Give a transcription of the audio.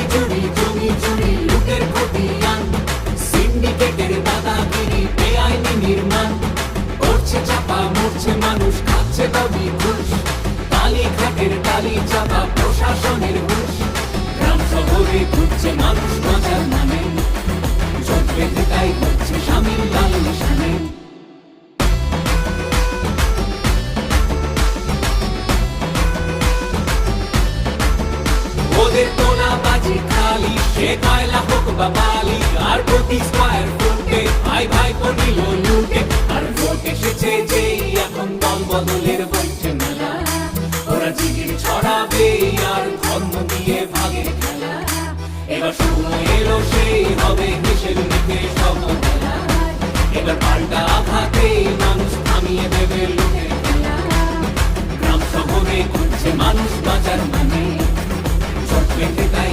বাড়ি চুরি জমি চুরি লুটের খতিয়ান সিন্ডিকেটের দাদাগিরি বেআইনি নির্মাণ করছে চাপা মরছে মানুষ খাচ্ছে দাবি ঘুষ কালীঘাটের টালি চাপা প্রশাসনের হুঁশ গ্রাম শহরে ঘুরছে মানুষ মজার নামে চোখ বেঁধে তাই হচ্ছে শামিল লাল নিশানে ওদের তোলাবাজি খালি সে কয়লা হোক বা বালি আর প্রতি স্কয়ার ফুটে ভাই ভাই পড়িল লুটে আর ভোট এসেছে যেই এখন দল বদলের বইছে মেলা ওরা জিগির ছড়াবে আর ধর্ম দিয়ে ভাগের খেলা এবার সময় এলো সেই হবে দেশের নিতে সব খেলা এবার পাল্টা আঘাতে মানুষ থামিয়ে দেবে লুটের খেলা গ্রাম শহরে ঘুরছে মানুষ বাজার মানে চোখ বেঁধে তাই